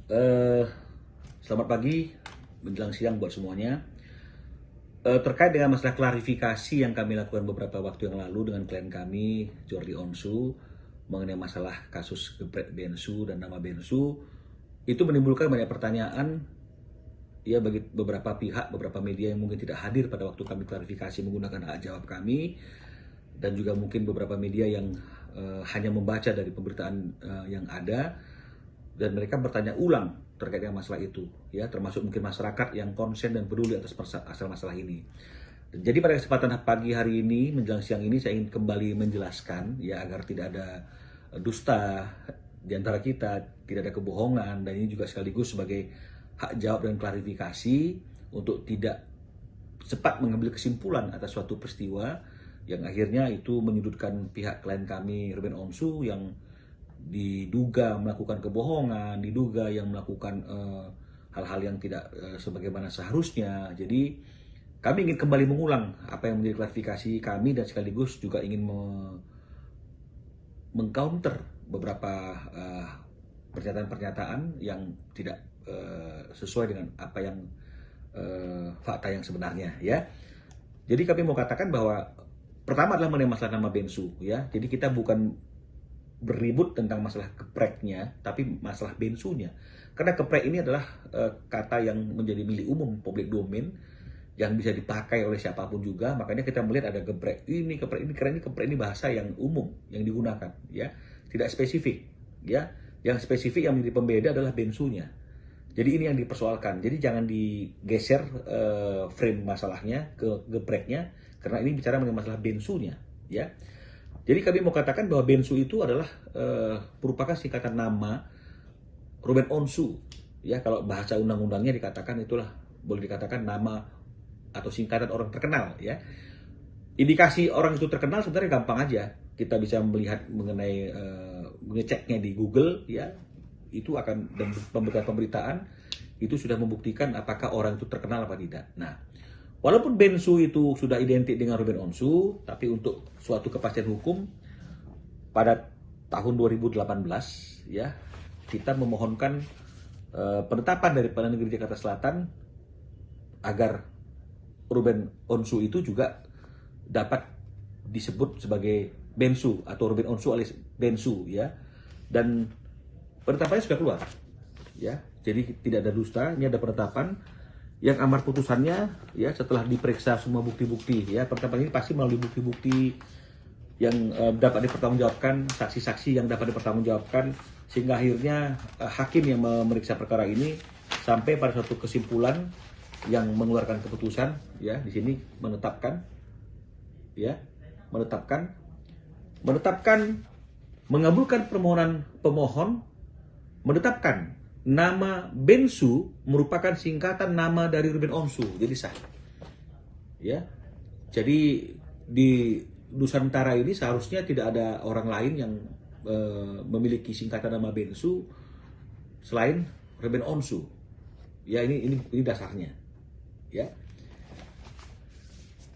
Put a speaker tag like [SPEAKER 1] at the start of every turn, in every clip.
[SPEAKER 1] Eh, Selamat pagi, menjelang siang buat semuanya. Terkait dengan masalah klarifikasi yang kami lakukan beberapa waktu yang lalu dengan klien kami, Jordi Onsu, mengenai masalah kasus geprek Bensu dan nama Bensu, itu menimbulkan banyak pertanyaan ya bagi beberapa pihak, beberapa media yang mungkin tidak hadir pada waktu kami klarifikasi menggunakan hak jawab kami, dan juga mungkin beberapa media yang hanya membaca dari pemberitaan yang ada, dan mereka bertanya ulang terkait dengan masalah itu, ya, termasuk mungkin masyarakat yang konsen dan peduli atas asal masalah ini. Jadi pada kesempatan pagi hari ini menjelang siang ini saya ingin kembali menjelaskan, ya, agar tidak ada dusta di antara kita, tidak ada kebohongan, dan ini juga sekaligus sebagai hak jawab dan klarifikasi untuk tidak cepat mengambil kesimpulan atas suatu peristiwa yang akhirnya itu menyudutkan pihak klien kami Ruben Onsu yang diduga melakukan kebohongan, diduga yang melakukan hal-hal yang tidak sebagaimana seharusnya. Jadi kami ingin kembali mengulang apa yang menjadi klarifikasi kami dan sekaligus juga ingin mengcounter beberapa pernyataan-pernyataan yang tidak sesuai dengan apa yang fakta yang sebenarnya, ya. Jadi kami mau katakan bahwa pertama adalah mengenai masalah nama Bensu, ya. Jadi kita bukan beribut tentang masalah gepreknya, tapi masalah bensunya. Karena geprek ini adalah kata yang menjadi milik umum, public domain, yang bisa dipakai oleh siapapun juga. Makanya kita melihat ada geprek ini, karena ini geprek ini bahasa yang umum yang digunakan, ya, tidak spesifik, ya. Yang spesifik yang menjadi pembeda adalah bensunya. Jadi ini yang dipersoalkan. Jadi jangan digeser frame masalahnya ke gepreknya, karena ini bicara mengenai masalah bensunya, ya. Jadi kami mau katakan bahwa Bensu itu adalah merupakan singkatan nama Ruben Onsu. Ya, kalau bahasa undang-undangnya dikatakan itulah boleh dikatakan nama atau singkatan orang terkenal, ya. Indikasi orang itu terkenal sebenarnya gampang aja. Kita bisa melihat mengenai mengeceknya di Google, ya. Itu akan, dan pemberitaan-pemberitaan itu sudah membuktikan apakah orang itu terkenal apa tidak. Nah, walaupun Bensu itu sudah identik dengan Ruben Onsu, tapi untuk suatu kepastian hukum pada tahun 2018, ya, kita memohonkan penetapan dari Pengadilan Negeri Jakarta Selatan agar Ruben Onsu itu juga dapat disebut sebagai Bensu atau Ruben Onsu alias Bensu, ya. Dan penetapannya sudah keluar, ya. Jadi tidak ada dusta, ini ada penetapan yang amar putusannya, ya, setelah diperiksa semua bukti-bukti, ya. Penetapan ini pasti melalui bukti-bukti yang dapat dipertanggungjawabkan, saksi-saksi yang dapat dipertanggungjawabkan, sehingga akhirnya hakim yang memeriksa perkara ini sampai pada suatu kesimpulan yang mengeluarkan keputusan, ya, di sini menetapkan, ya, menetapkan mengabulkan permohonan pemohon, menetapkan nama Bensu merupakan singkatan nama dari Ruben Onsu, jadi sah, ya. Jadi di Nusantara ini seharusnya tidak ada orang lain yang memiliki singkatan nama Bensu selain Ruben Onsu, ya. Ini dasarnya, ya.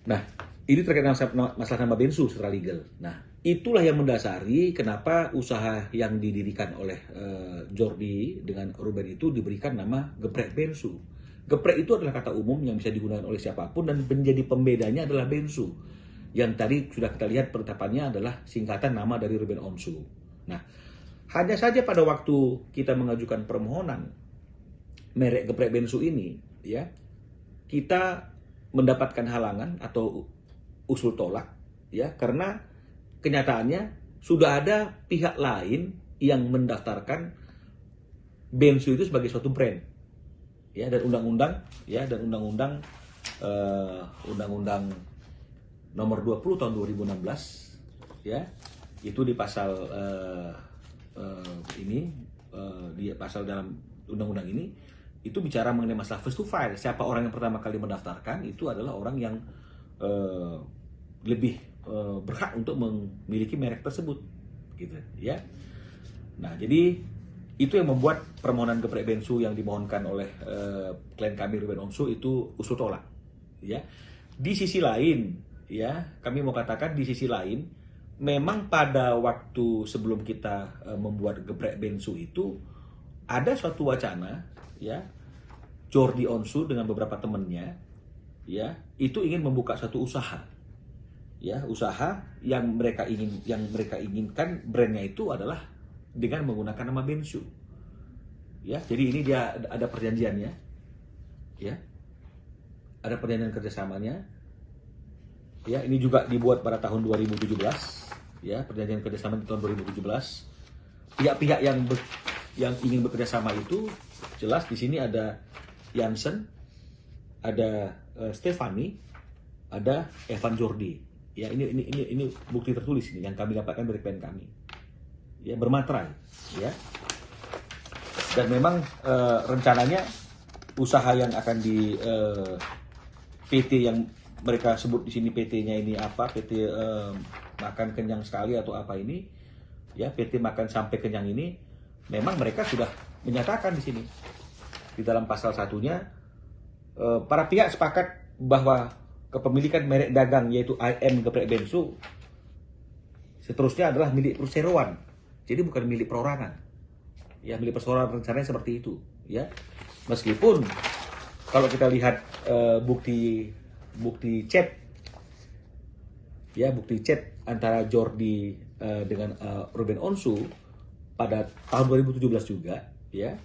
[SPEAKER 1] Nah, ini terkait dengan masalah nama Bensu secara legal. Nah, itulah yang mendasari kenapa usaha yang didirikan oleh Jordi dengan Ruben itu diberikan nama geprek Bensu. Geprek itu adalah kata umum yang bisa digunakan oleh siapapun dan menjadi pembedanya adalah Bensu. Yang tadi sudah kita lihat penetapannya adalah singkatan nama dari Ruben Onsu. Nah, hanya saja pada waktu kita mengajukan permohonan merek geprek Bensu ini, ya, kita mendapatkan halangan atau usul tolak, ya, karena kenyataannya sudah ada pihak lain yang mendaftarkan Bensu itu sebagai suatu brand, ya, dan undang-undang, ya, dan undang-undang nomor 20 tahun 2016, ya, itu di pasal di pasal dalam undang-undang ini itu bicara mengenai masalah first to file. Siapa orang yang pertama kali mendaftarkan itu adalah orang yang lebih berhak untuk memiliki merek tersebut, gitu, ya. Nah, jadi itu yang membuat permohonan geprek Bensu yang dimohonkan oleh klien kami Ruben Onsu itu usul tolak, ya. Di sisi lain, ya, kami mau katakan di sisi lain, memang pada waktu sebelum kita membuat geprek Bensu itu ada suatu wacana, ya, Jordi Onsu dengan beberapa temannya, ya, itu ingin membuka suatu usaha, ya, usaha yang mereka inginkan brandnya itu adalah dengan menggunakan nama Bensu, ya. Jadi ini dia ada perjanjiannya, ya, ada perjanjian kerjasamanya, ya. Ini juga dibuat pada tahun 2017, ya, perjanjian kerjasama di tahun 2017. Pihak-pihak yang ingin bekerja sama itu jelas di sini ada Jansen, ada Stefani, ada Evan Jordi. Ya, ini bukti tertulis ini yang kami dapatkan dari klien kami. Ya, bermaterai, ya. Dan memang rencananya usaha yang akan di PT yang mereka sebut di sini PT-nya ini apa? PT makan kenyang sekali atau apa ini? Ya, PT makan sampai kenyang ini memang mereka sudah menyatakan di sini. Di dalam pasal satunya para pihak sepakat bahwa kepemilikan merek dagang yaitu IM Geprek Bensu seterusnya adalah milik perseroan. Jadi bukan milik perorangan. Ya, milik perseroan rencananya seperti itu, ya. Meskipun kalau kita lihat bukti chat, ya, bukti chat antara Jordi dengan Ruben Onsu pada tahun 2017 juga, ya.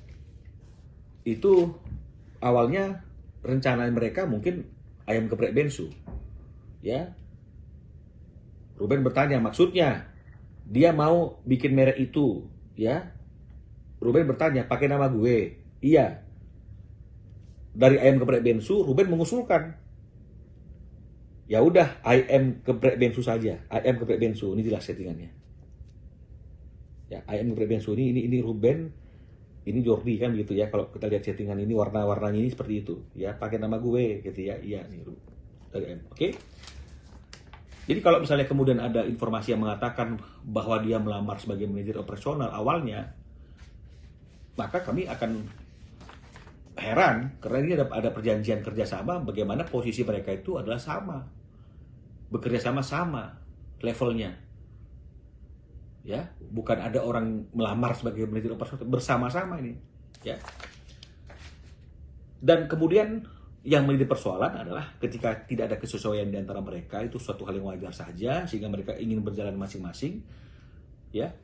[SPEAKER 1] Itu awalnya rencana mereka mungkin ayam geprek Bensu, ya. Ruben bertanya maksudnya dia mau bikin merek itu, ya. Ruben bertanya pakai nama gue, iya. Dari ayam geprek Bensu, Ruben mengusulkan, ya udah ayam geprek Bensu saja, ayam geprek Bensu, ini jelas settingannya. Ya, ayam geprek Bensu ini Ruben, ini Jordi kan gitu ya. Kalau kita lihat settingan ini warna-warnanya ini seperti itu, ya, pakai nama gue gitu ya. Iya nih dari M. Oke. Jadi kalau misalnya kemudian ada informasi yang mengatakan bahwa dia melamar sebagai manajer operasional awalnya, maka kami akan heran karena ini ada perjanjian kerjasama bagaimana posisi mereka itu adalah sama, bekerja sama levelnya. Ya, bukan ada orang melamar sebagai manajer operasional, bersama-sama ini, ya. Dan kemudian yang menjadi persoalan adalah ketika tidak ada kesesuaian di antara mereka, itu suatu hal yang wajar saja sehingga mereka ingin berjalan masing-masing, ya.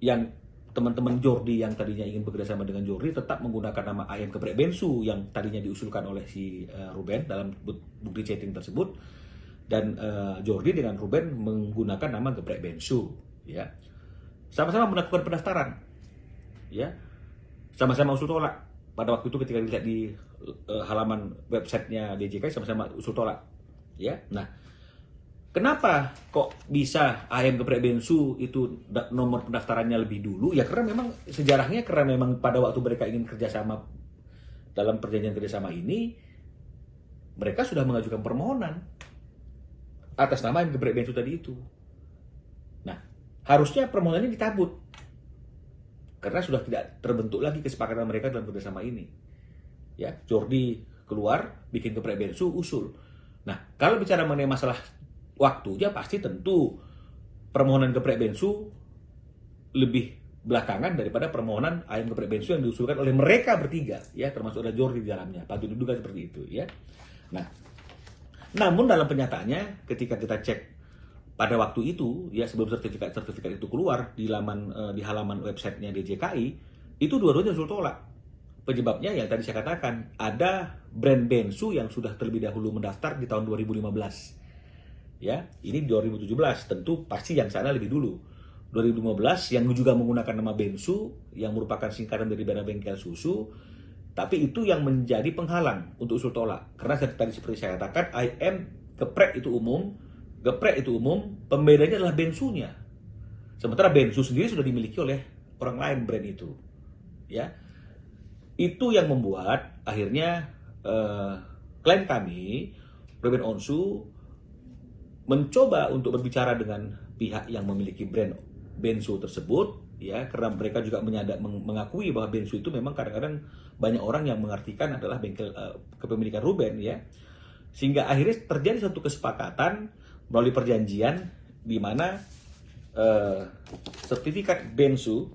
[SPEAKER 1] Yang teman-teman Jordi yang tadinya ingin bekerja sama dengan Jordi tetap menggunakan nama ayam geprek Bensu yang tadinya diusulkan oleh si Ruben dalam bukti chatting tersebut, dan Jordi dengan Ruben menggunakan nama geprek Bensu, ya. Sama-sama melakukan pendaftaran, ya, sama-sama usul tolak. Pada waktu itu ketika dilihat di halaman websitenya DJKI sama-sama usul tolak, ya. Nah, kenapa kok bisa ayam geprek Bensu itu nomor pendaftarannya lebih dulu? Ya karena memang sejarahnya, karena memang pada waktu mereka ingin kerjasama dalam perjanjian kerjasama ini, mereka sudah mengajukan permohonan atas nama ayam geprek Bensu tadi itu. Nah, harusnya permohonannya dicabut karena sudah tidak terbentuk lagi kesepakatan mereka dalam kerjasama ini. Ya, Jordi keluar bikin geprek Bensu usul. Nah, kalau bicara mengenai masalah waktunya, pasti tentu permohonan geprek Bensu lebih belakangan daripada permohonan ayam geprek Bensu yang diusulkan oleh mereka bertiga, ya, termasuk ada Jordi di dalamnya. Patut diduga seperti itu, ya. Nah, namun dalam penyataannya ketika kita cek pada waktu itu, ya, sebelum sertifikat itu keluar di halaman websitenya DJKI, itu dua-duanya usul tolak. Penyebabnya yang tadi saya katakan, ada brand Bensu yang sudah terlebih dahulu mendaftar di tahun 2015. Ya, ini 2017, tentu pasti yang sana lebih dulu. 2015 yang juga menggunakan nama Bensu yang merupakan singkatan dari Bena Bengkel Susu, tapi itu yang menjadi penghalang untuk usul tolak. Karena tadi seperti saya katakan, IM geprek itu umum, pembedanya adalah Bensunya. Sementara Bensu sendiri sudah dimiliki oleh orang lain brand itu. Ya, itu yang membuat akhirnya klien kami, Ruben Onsu, mencoba untuk berbicara dengan pihak yang memiliki brand Bensu tersebut, ya, karena mereka juga mengakui bahwa Bensu itu memang kadang-kadang banyak orang yang mengartikan adalah bengkel kepemilikan Ruben, ya. Sehingga akhirnya terjadi suatu kesepakatan melalui perjanjian di mana sertifikat Bensu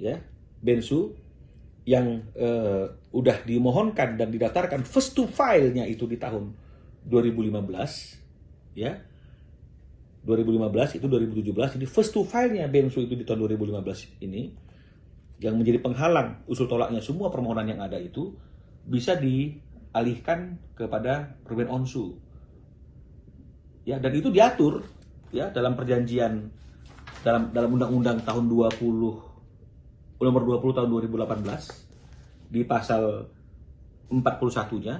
[SPEAKER 1] ya, bensu yang udah dimohonkan dan didaftarkan first to file-nya itu di tahun 2015, ya. 2015 itu 2017, jadi first to file-nya bensu itu di tahun 2015 ini yang menjadi penghalang usul tolaknya semua permohonan yang ada itu bisa dialihkan kepada Ruben Onsu. Ya, dan itu diatur ya dalam perjanjian dalam undang-undang tahun 20 nomor 20 tahun 2018 di pasal 41-nya.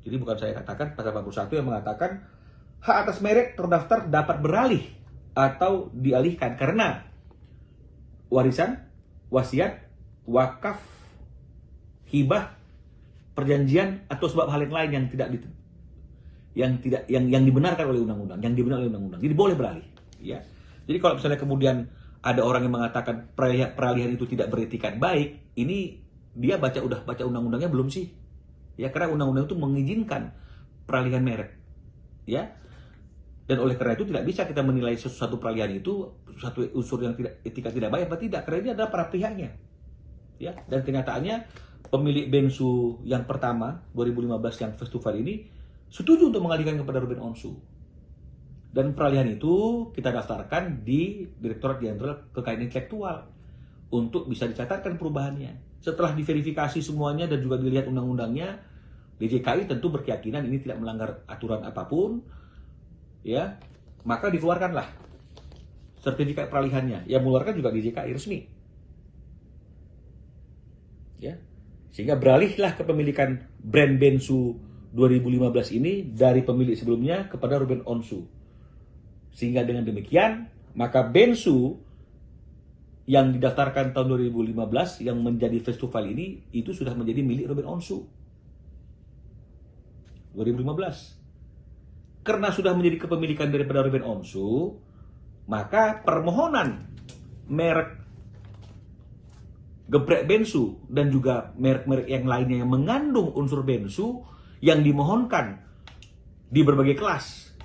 [SPEAKER 1] Jadi bukan saya katakan, pasal 41 yang mengatakan hak atas merek terdaftar dapat beralih atau dialihkan karena warisan, wasiat, wakaf, hibah, perjanjian atau sebab hal yang lain yang dibenarkan oleh undang-undang, Jadi boleh beralih, ya. Jadi kalau misalnya kemudian ada orang yang mengatakan peralihan itu tidak beretikat baik, ini dia udah baca undang-undangnya belum sih? Ya, karena undang-undang itu mengizinkan peralihan merek, ya. Dan oleh karena itu tidak bisa kita menilai sesuatu peralihan itu satu unsur yang etika tidak baik atau tidak, karena ini adalah para pihaknya. Ya, dan kenyataannya pemilik bensu yang pertama 2015 yang first to file ini setuju untuk mengalihkan kepada Ruben Onsu. Dan peralihan itu kita daftarkan di Direktorat Jenderal Kekayaan Intelektual untuk bisa dicatatkan perubahannya. Setelah diverifikasi semuanya dan juga dilihat undang-undangnya, DJKI tentu berkeyakinan ini tidak melanggar aturan apapun, ya, maka dikeluarkanlah sertifikat peralihannya. Yang mengeluarkan juga DJKI resmi, ya, sehingga beralihlah kepemilikan brand bensu 2015 ini dari pemilik sebelumnya kepada Ruben Onsu. Sehingga dengan demikian, maka bensu yang didaftarkan tahun 2015 yang menjadi first to file ini itu sudah menjadi milik Ruben Onsu 2015. Karena sudah menjadi kepemilikan daripada Ruben Onsu, maka permohonan merek geprek bensu dan juga merek-merek yang lainnya yang mengandung unsur bensu yang dimohonkan di berbagai kelas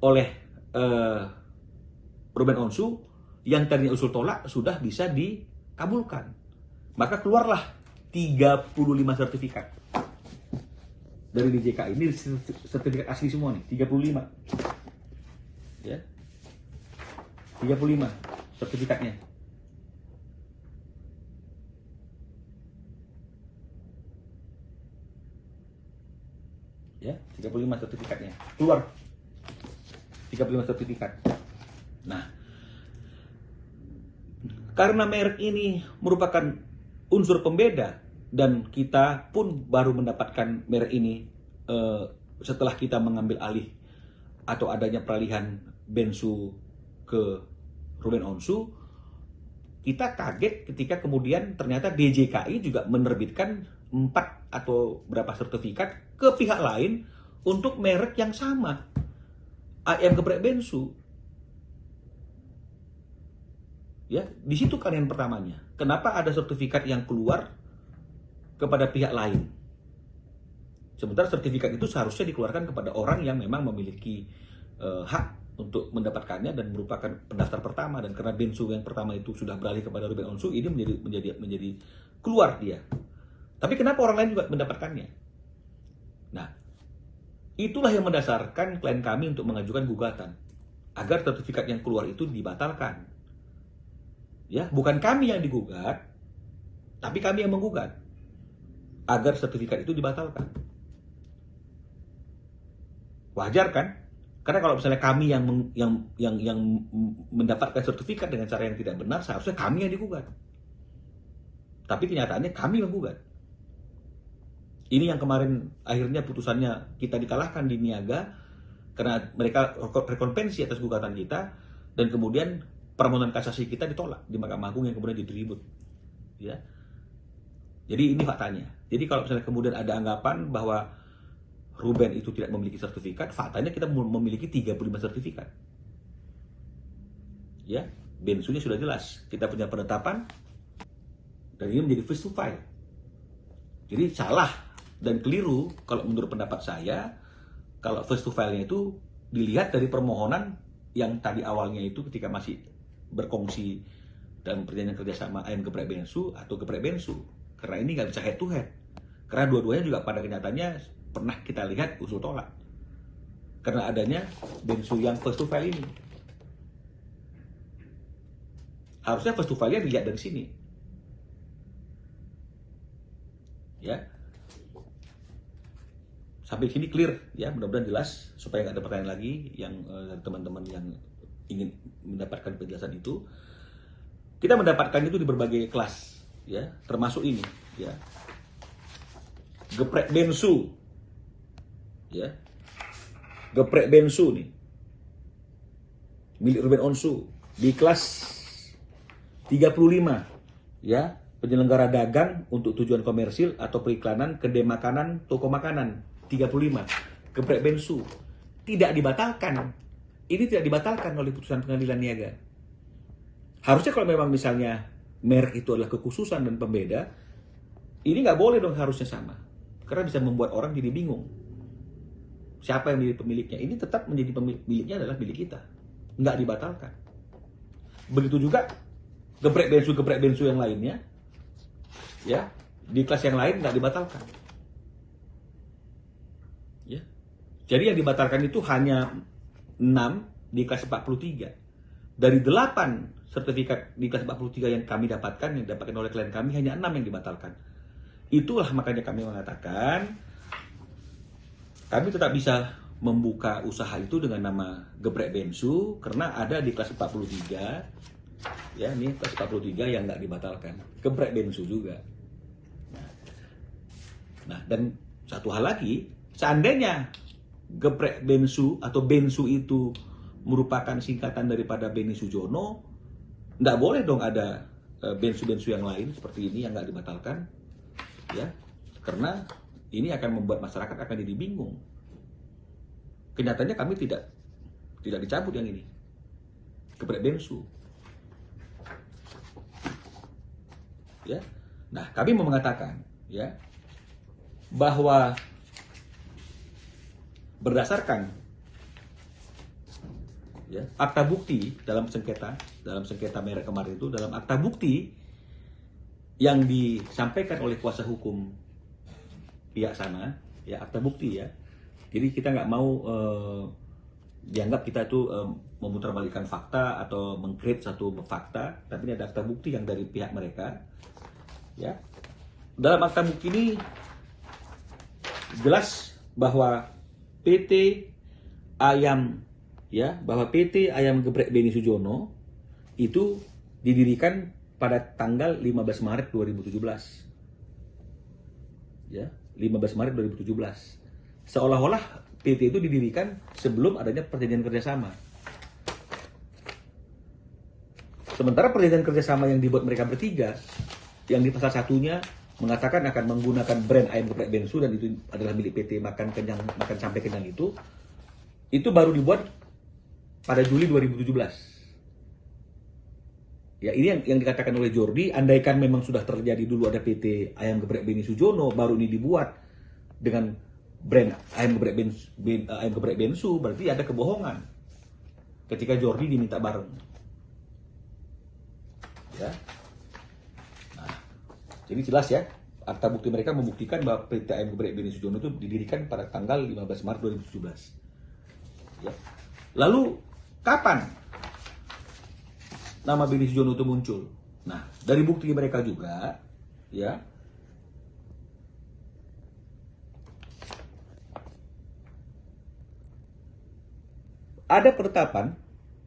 [SPEAKER 1] oleh Ruben Onsu yang tadinya usul tolak sudah bisa dikabulkan. Maka keluarlah 35 sertifikat dari DJKI. Ini sertifikat asli semua nih, 35. Ya. 35 sertifikatnya. Ya, 35 sertifikatnya. Keluar 35 sertifikat. Nah, karena merek ini merupakan unsur pembeda dan kita pun baru mendapatkan merek ini setelah kita mengambil alih atau adanya peralihan bensu ke Ruben Onsu, kita kaget ketika kemudian ternyata DJKI juga menerbitkan 4 atau berapa sertifikat ke pihak lain untuk merek yang sama, ayam geprek bensu. Ya, di situ kan yang pertamanya. Kenapa ada sertifikat yang keluar kepada pihak lain? Sementara sertifikat itu seharusnya dikeluarkan kepada orang yang memang memiliki hak untuk mendapatkannya dan merupakan pendaftar pertama, dan karena bensu yang pertama itu sudah beralih kepada Ruben Onsu, ini menjadi keluar dia. Tapi kenapa orang lain juga mendapatkannya? Nah, itulah yang mendasarkan klien kami untuk mengajukan gugatan agar sertifikat yang keluar itu dibatalkan. Ya, bukan kami yang digugat, tapi kami yang menggugat agar sertifikat itu dibatalkan. Wajar kan? Karena kalau misalnya kami yang mendapatkan sertifikat dengan cara yang tidak benar, seharusnya kami yang digugat. Tapi kenyataannya kami menggugat. Ini yang kemarin akhirnya putusannya kita dikalahkan di niaga karena mereka rekonvensi atas gugatan kita, dan kemudian permohonan kasasi kita ditolak di Mahkamah Agung yang kemudian diribut. Ya. Jadi ini faktanya. Jadi kalau misalnya kemudian ada anggapan bahwa Ruben itu tidak memiliki sertifikat, faktanya kita memiliki 35 sertifikat. Ya, bensunya sudah jelas. Kita punya penetapan dan ini menjadi first to file. Jadi salah dan keliru kalau menurut pendapat saya, kalau first to file-nya itu dilihat dari permohonan yang tadi awalnya itu ketika masih berkongsi dalam perjanjian kerjasama ayam geprek bensu atau geprek bensu, karena ini nggak bisa head to head, karena dua-duanya juga pada kenyataannya pernah kita lihat usul tolak karena adanya bensu yang first to file ini. Harusnya first to file-nya dilihat dari sini, ya. Sampai sini clear ya, mudah-mudahan jelas supaya nggak ada pertanyaan lagi yang dari teman-teman yang ingin mendapatkan penjelasan itu. Kita mendapatkan itu di berbagai kelas ya, termasuk ini ya. Geprek bensu. Ya. Geprek bensu nih. Milik Ruben Onsu di kelas 35 ya, penyelenggara dagang untuk tujuan komersil atau periklanan, kedai makanan, toko makanan 35. Geprek bensu tidak dibatalkan. Ini tidak dibatalkan oleh putusan pengadilan niaga. Harusnya kalau memang misalnya merek itu adalah kekhususan dan pembeda, ini nggak boleh dong, harusnya sama. Karena bisa membuat orang jadi bingung. Siapa yang menjadi pemiliknya? Ini tetap menjadi pemiliknya adalah milik kita. Nggak dibatalkan. Begitu juga geprek bensu yang lainnya, ya, di kelas yang lain nggak dibatalkan. Ya. Jadi yang dibatalkan itu hanya 6 di kelas 43. Dari 8 sertifikat di kelas 43 yang kami dapatkan, yang didapatkan oleh klien kami, hanya 6 yang dibatalkan. Itulah makanya kami mengatakan kami tetap bisa membuka usaha itu dengan nama geprek bensu karena ada di kelas 43. Ya, ini kelas 43 yang nggak dibatalkan. Geprek bensu juga. Nah, dan satu hal lagi, seandainya geprek bensu atau bensu itu merupakan singkatan daripada Beni Sujono, nggak boleh dong ada bensu-bensu yang lain seperti ini yang nggak dibatalkan, ya, karena ini akan membuat masyarakat akan jadi bingung. Kenyataannya kami tidak dicabut yang ini, geprek bensu, ya. Nah, kami mau mengatakan, ya, bahwa berdasarkan ya, akta bukti dalam sengketa merek kemarin itu, dalam akta bukti yang disampaikan oleh kuasa hukum pihak sana, ya, akta bukti ya. Jadi kita nggak mau dianggap kita itu memutarbalikkan fakta atau mengkrit satu fakta, tapi ini ada akta bukti yang dari pihak mereka, ya. Dalam akta bukti ini jelas bahwa PT Ayam, ya, bahwa PT Ayam Geprek Beni Sujono itu didirikan pada tanggal 15 Maret 2017. Ya, 15 Maret 2017. Seolah-olah PT itu didirikan sebelum adanya perjanjian kerjasama. Sementara perjanjian kerjasama yang dibuat mereka bertiga, yang di pasal satunya mengatakan akan menggunakan brand ayam geprek bensu dan itu adalah milik PT Makan Kenyang, Makan Sampai Kenyang itu baru dibuat pada Juli 2017. Ya, ini yang dikatakan oleh Jordi, andaikan memang sudah terjadi dulu ada PT Ayam Geprek Beni Sujono, baru ini dibuat dengan brand Ayam Geprek Bensu, berarti ada kebohongan ketika Jordi diminta bareng. Ya. Nah, jadi jelas ya, akta bukti mereka membuktikan bahwa PT Ayam Geprek Beni Sujono itu didirikan pada tanggal 15 Maret 2017. Ya. Lalu kapan nama Beni Sujono itu muncul? Nah, dari bukti mereka juga, ya, ada penetapan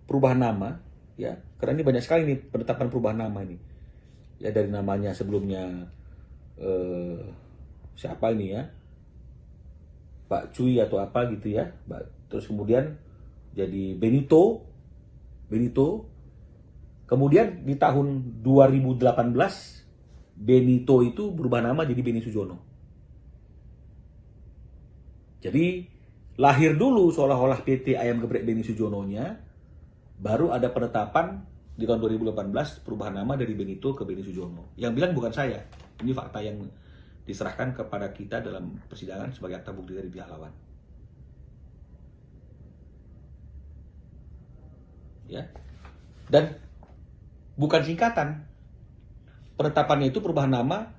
[SPEAKER 1] perubahan nama, ya, karena ini banyak sekali nih penetapan perubahan nama ini, ya, dari namanya sebelumnya siapa ini ya, Pak Cuy atau apa gitu ya, terus kemudian jadi Benito, kemudian di tahun 2018 Benito itu berubah nama jadi Beni Sujono. Jadi lahir dulu seolah-olah PT Ayam Geprek Beni Sujono-nya, baru ada penetapan di tahun 2018 perubahan nama dari Benito ke Beni Sujono. Yang bilang bukan saya, ini fakta yang diserahkan kepada kita dalam persidangan sebagai akta bukti dari pihak lawan. Ya. Dan bukan singkatan. Penetapannya itu perubahan nama,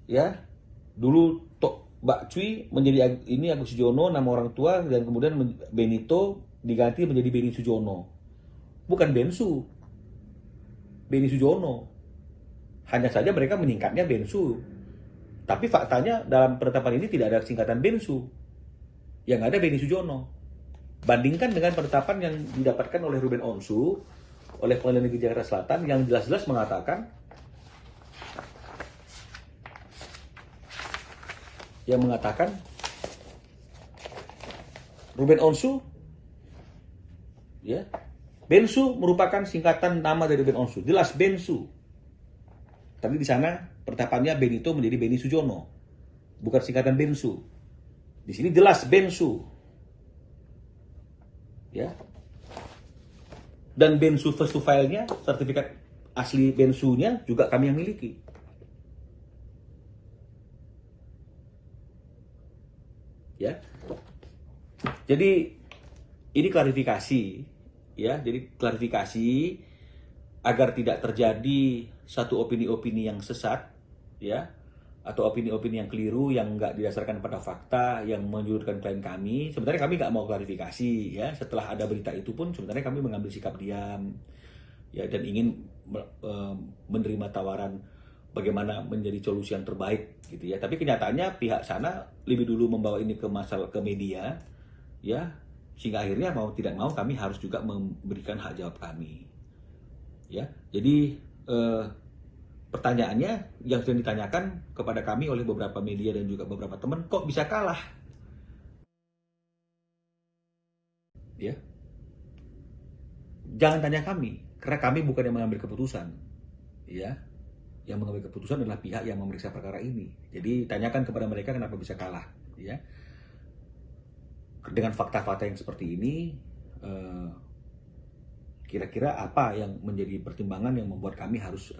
[SPEAKER 1] ya. Dulu Mbak Cui menjadi ini Agus Sujono, nama orang tua, dan kemudian Benito diganti menjadi Beni Sujono. Bukan Bensu, Beni Sujono. Hanya saja mereka menyingkatnya Bensu. Tapi faktanya dalam penetapan ini tidak ada singkatan Bensu. Yang ada Beni Sujono. Bandingkan dengan penetapan yang didapatkan oleh Ruben Onsu, oleh Pengadilan Negeri Jakarta Selatan, yang jelas-jelas mengatakan Ruben Onsu, ya, Bensu merupakan singkatan nama dari Ruben Onsu, jelas Bensu. Tapi di sana penetapannya Benito menjadi Beni Sujono, bukan singkatan Bensu. Di sini jelas Bensu, ya. Dan Bensu first to file-nya, sertifikat asli Bensunya juga kami yang miliki. Ya, jadi ini klarifikasi, ya. Jadi klarifikasi agar tidak terjadi satu opini-opini yang sesat, ya, atau opini-opini yang keliru yang nggak didasarkan pada fakta, yang menyudutkan klien kami. Sebenarnya kami nggak mau klarifikasi, ya. Setelah ada berita itu pun sebenarnya kami mengambil sikap diam, ya, dan ingin menerima tawaran bagaimana menjadi solusi yang terbaik, gitu ya. Tapi kenyataannya pihak sana lebih dulu membawa ini ke media, ya, sehingga akhirnya mau tidak mau kami harus juga memberikan hak jawab kami, ya. Jadi pertanyaannya yang sering ditanyakan kepada kami oleh beberapa media dan juga beberapa teman, kok bisa kalah, ya. Jangan tanya kami, karena kami bukan yang mengambil keputusan, ya. Yang mengambil keputusan adalah pihak yang memeriksa perkara ini. Jadi tanyakan kepada mereka kenapa bisa kalah, ya. Dengan fakta-fakta yang seperti ini, kira-kira apa yang menjadi pertimbangan yang membuat kami harus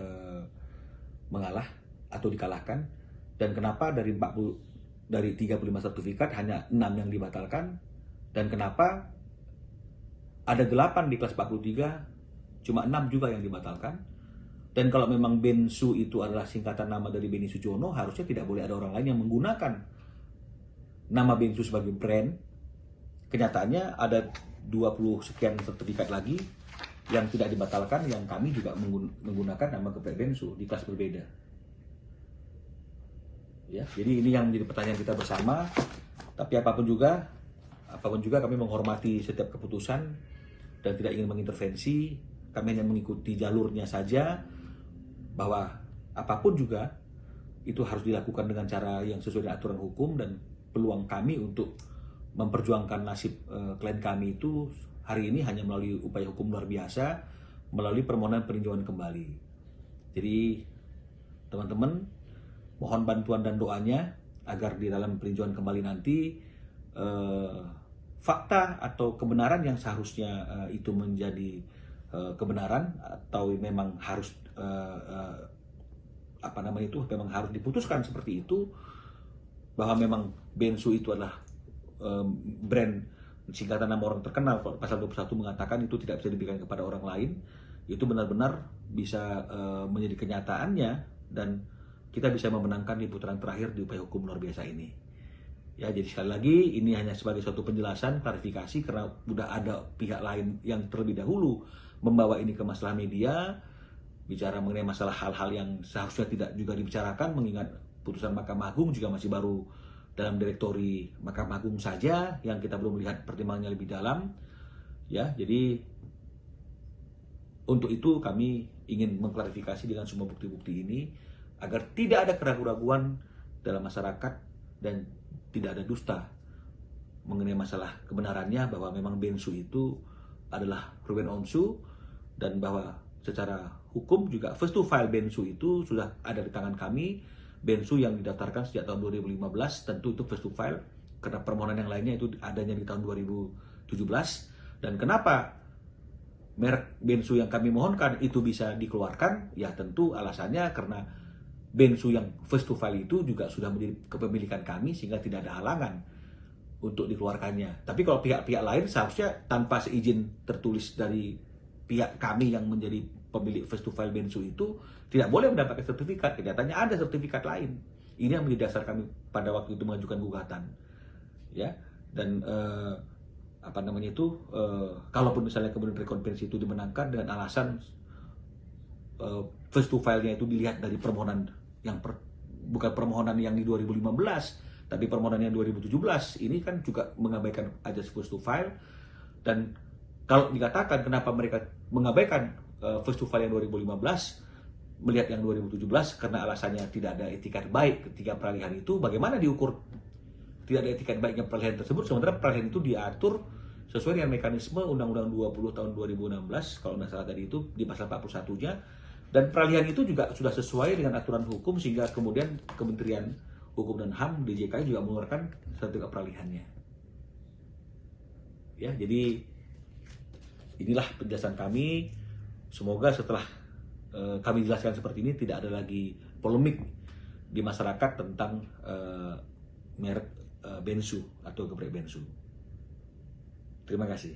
[SPEAKER 1] mengalah atau dikalahkan, dan kenapa dari 35 sertifikat hanya 6 yang dibatalkan, dan kenapa ada 8 di kelas 43 cuma 6 juga yang dibatalkan. Dan kalau memang Bensu itu adalah singkatan nama dari Beni Sujono, harusnya tidak boleh ada orang lain yang menggunakan nama Bensu sebagai brand. Kenyataannya ada 20 sekian sertifikat lagi yang tidak dibatalkan, yang kami juga menggunakan nama kepada Bensu di kelas berbeda. Ya, jadi ini yang menjadi pertanyaan kita bersama. Tapi apapun juga kami menghormati setiap keputusan dan tidak ingin mengintervensi. Kami hanya mengikuti jalurnya saja, bahwa apapun juga itu harus dilakukan dengan cara yang sesuai dengan aturan hukum, dan peluang kami untuk memperjuangkan nasib klien kami itu hari ini hanya melalui upaya hukum luar biasa, melalui permohonan peninjauan kembali. Jadi teman-teman, mohon bantuan dan doanya agar di dalam peninjauan kembali nanti fakta atau kebenaran yang seharusnya itu menjadi kebenaran, atau memang harus memang harus diputuskan seperti itu, bahwa memang Bensu itu adalah brand singkatan nama orang terkenal. Kalau pasal 21 mengatakan itu tidak bisa diberikan kepada orang lain, itu benar-benar bisa menjadi kenyataannya, dan kita bisa memenangkan di putaran terakhir di upaya hukum luar biasa ini. Ya, jadi sekali lagi ini hanya sebagai suatu penjelasan, klarifikasi, karena sudah ada pihak lain yang terlebih dahulu membawa ini ke masalah media, bicara mengenai masalah hal-hal yang seharusnya tidak juga dibicarakan, mengingat putusan Mahkamah Agung juga masih baru dalam direktori Mahkamah Agung saja, yang kita belum melihat pertimbangannya lebih dalam. Ya, jadi untuk itu kami ingin mengklarifikasi dengan semua bukti-bukti ini agar tidak ada keraguan-keraguan dalam masyarakat dan tidak ada dusta mengenai masalah kebenarannya, bahwa memang Bensu itu adalah Ruben Onsu, dan bahwa secara hukum juga first to file Bensu itu sudah ada di tangan kami. Bensu yang didaftarkan sejak tahun 2015 tentu itu first to file, karena permohonan yang lainnya itu adanya di tahun 2017. Dan kenapa merek Bensu yang kami mohonkan itu bisa dikeluarkan? Ya tentu alasannya karena Bensu yang first to file itu juga sudah menjadi kepemilikan kami, sehingga tidak ada halangan untuk dikeluarkannya. Tapi kalau pihak-pihak lain seharusnya tanpa seizin tertulis dari pihak kami yang menjadi pemilik first to file bensu itu tidak boleh mendapatkan sertifikat. Kenyataannya ada sertifikat lain. Ini yang menjadi dasar kami pada waktu itu mengajukan gugatan, ya. Dan kalaupun misalnya kemudian rekonvensi itu dimenangkan dengan alasan first to file-nya itu dilihat dari permohonan yang bukan permohonan yang di 2015, tapi permohonan yang 2017, ini kan juga mengabaikan ajas first to file. Dan kalau dikatakan kenapa mereka mengabaikan first to file yang 2015, melihat yang 2017 karena alasannya tidak ada etikat baik ketika peralihan itu, bagaimana diukur tidak ada etikat baiknya peralihan tersebut, sementara peralihan itu diatur sesuai dengan mekanisme Undang-Undang 20 tahun 2016 kalau nggak salah tadi itu di pasal 41-nya, dan peralihan itu juga sudah sesuai dengan aturan hukum sehingga kemudian Kementerian Hukum dan HAM DJKI juga mengeluarkan sertifikat peralihannya. Ya, jadi inilah penjelasan kami. Semoga setelah kami jelaskan seperti ini tidak ada lagi polemik di masyarakat tentang merek bensu atau geprek bensu. Terima kasih.